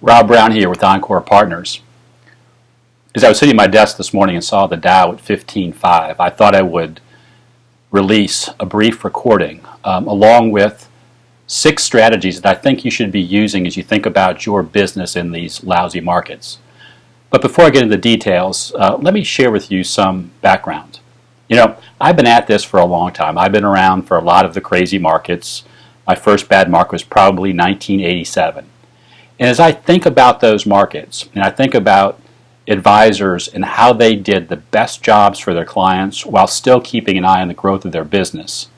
Rob Brown here with Encore Partners. As I was sitting at my desk this morning and saw the Dow at 15.5, I thought I would release a brief recording along with 6 strategies that I think you should be using as you think about your business in these lousy markets. But before I get into the details, let me share with you some background. You know, I've been at this for a long time. I've been around for a lot of the crazy markets. My first bad market was probably 1987. And as I think about those markets, and I think about advisors and how they did the best jobs for their clients while still keeping an eye on the growth of their business,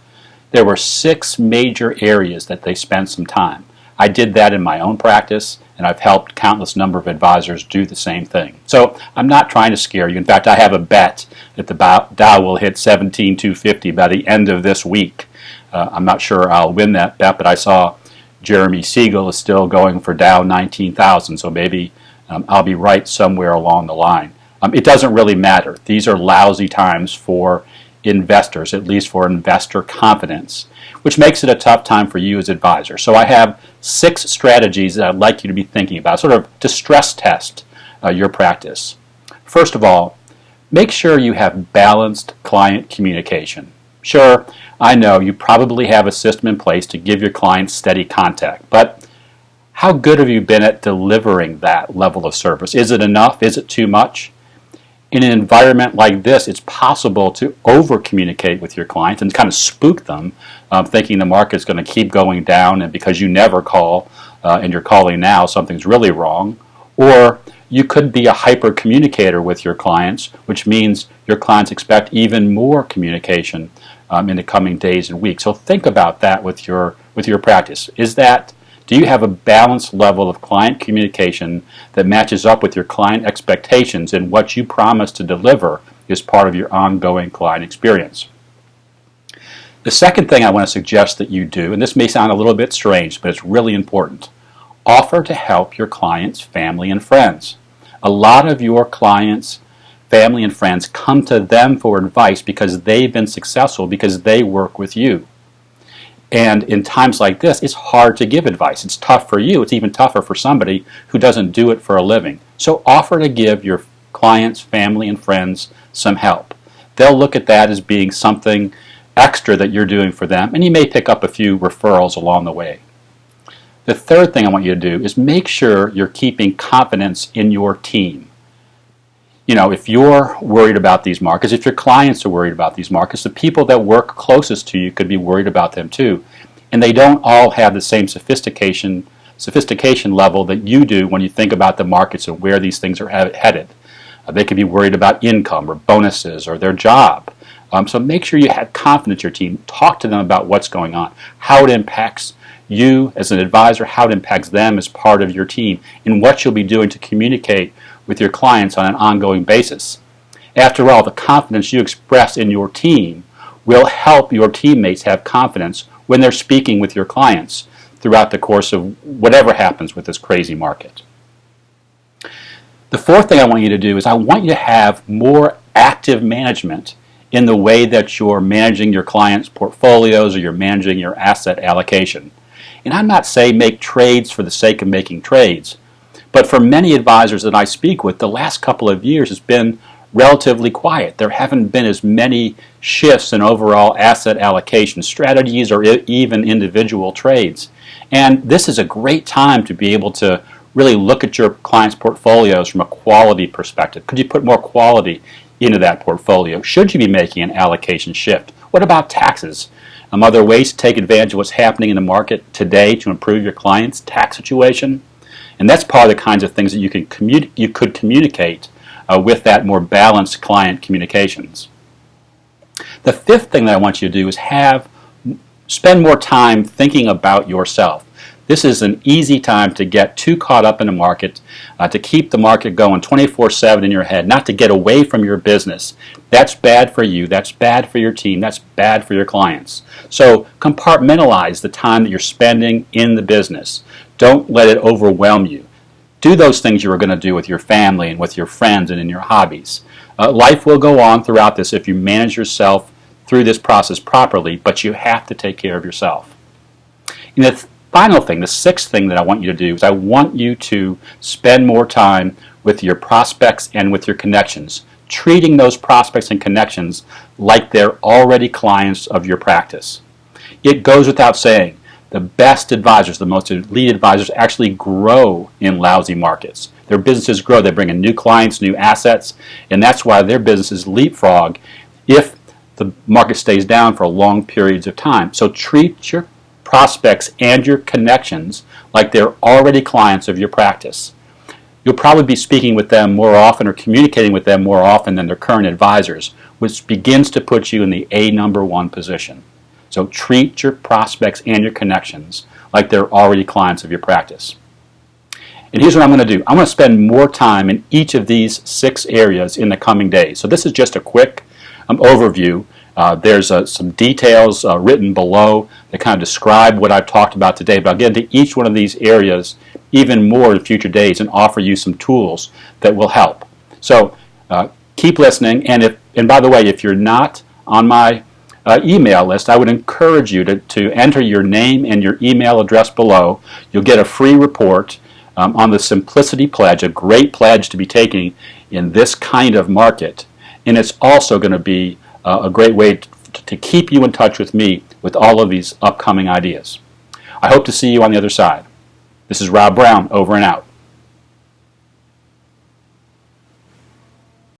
there were 6 major areas that they spent some time. I did that in my own practice, and I've helped countless number of advisors do the same thing. So I'm not trying to scare you. In fact, I have a bet that the Dow will hit 17,250 by the end of this week. I'm not sure I'll win that bet, but I saw Jeremy Siegel is still going for Dow 19,000, so maybe I'll be right somewhere along the line. It doesn't really matter. These are lousy times for investors, at least for investor confidence, which makes it a tough time for you as advisors. So I have 6 strategies that I'd like you to be thinking about, sort of to stress test your practice. First of all, make sure you have balanced client communication. Sure, I know you probably have a system in place to give your clients steady contact, but how good have you been at delivering that level of service? Is it enough? Is it too much? In an environment like this, it's possible to over-communicate with your clients and kind of spook them, thinking the market's going to keep going down, and because you never call and you're calling now, something's really wrong. Or you could be a hyper-communicator with your clients, which means your clients expect even more communication in the coming days and weeks. So think about that with your practice. Do you have a balanced level of client communication that matches up with your client expectations and what you promise to deliver is part of your ongoing client experience? The second thing I want to suggest that you do, and this may sound a little bit strange, but it's really important, offer to help your clients' family and friends. A lot of your clients' family and friends come to them for advice because they've been successful, because they work with you. And in times like this, it's hard to give advice. It's tough for you. It's even tougher for somebody who doesn't do it for a living. So offer to give your clients, family, and friends some help. They'll look at that as being something extra that you're doing for them, and you may pick up a few referrals along the way. The third thing I want you to do is make sure you're keeping confidence in your team. You know, if you're worried about these markets, if your clients are worried about these markets, the people that work closest to you could be worried about them too. And they don't all have the same sophistication level that you do when you think about the markets and where these things are headed. They could be worried about income or bonuses or their job. So make sure you have confidence in your team. Talk to them about what's going on, how it impacts you as an advisor, how it impacts them as part of your team, and what you'll be doing to communicate with your clients on an ongoing basis. After all, the confidence you express in your team will help your teammates have confidence when they're speaking with your clients throughout the course of whatever happens with this crazy market. The fourth thing I want you to do is I want you to have more active management in the way that you're managing your clients' portfolios or you're managing your asset allocation. And I'm not saying make trades for the sake of making trades, but for many advisors that I speak with, the last couple of years has been relatively quiet. There haven't been as many shifts in overall asset allocation strategies or even individual trades. And this is a great time to be able to really look at your clients' portfolios from a quality perspective. Could you put more quality into that portfolio? Should you be making an allocation shift? What about taxes? Are there ways to take advantage of what's happening in the market today to improve your client's tax situation? And that's part of the kinds of things that you could communicate with that more balanced client communications. The fifth thing that I want you to do is spend more time thinking about yourself. This is an easy time to get too caught up in the market, to keep the market going 24/7 in your head, not to get away from your business. That's bad for you, that's bad for your team, that's bad for your clients. So compartmentalize the time that you're spending in the business. Don't let it overwhelm you. Do those things you were going to do with your family and with your friends and in your hobbies. Life will go on throughout this if you manage yourself through this process properly, but you have to take care of yourself. And final thing, the sixth thing that I want you to do is I want you to spend more time with your prospects and with your connections, treating those prospects and connections like they're already clients of your practice. It goes without saying, the best advisors, the most elite advisors actually grow in lousy markets. Their businesses grow. They bring in new clients, new assets, and that's why their businesses leapfrog if the market stays down for long periods of time. So treat your prospects and your connections like they're already clients of your practice. You'll probably be speaking with them more often or communicating with them more often than their current advisors, which begins to put you in the number one position. So treat your prospects and your connections like they're already clients of your practice. And here's what I'm going to do. I'm going to spend more time in each of these 6 areas in the coming days. So this is just a quick overview. There's some details written below that kind of describe what I've talked about today, but I'll get into each one of these areas even more in future days and offer you some tools that will help. So keep listening, and by the way, if you're not on my email list, I would encourage you to enter your name and your email address below. You'll get a free report on the Simplicity Pledge, a great pledge to be taking in this kind of market, and it's also going to be a great way to keep you in touch with me with all of these upcoming ideas. I hope to see you on the other side. This is Rob Brown, over and out.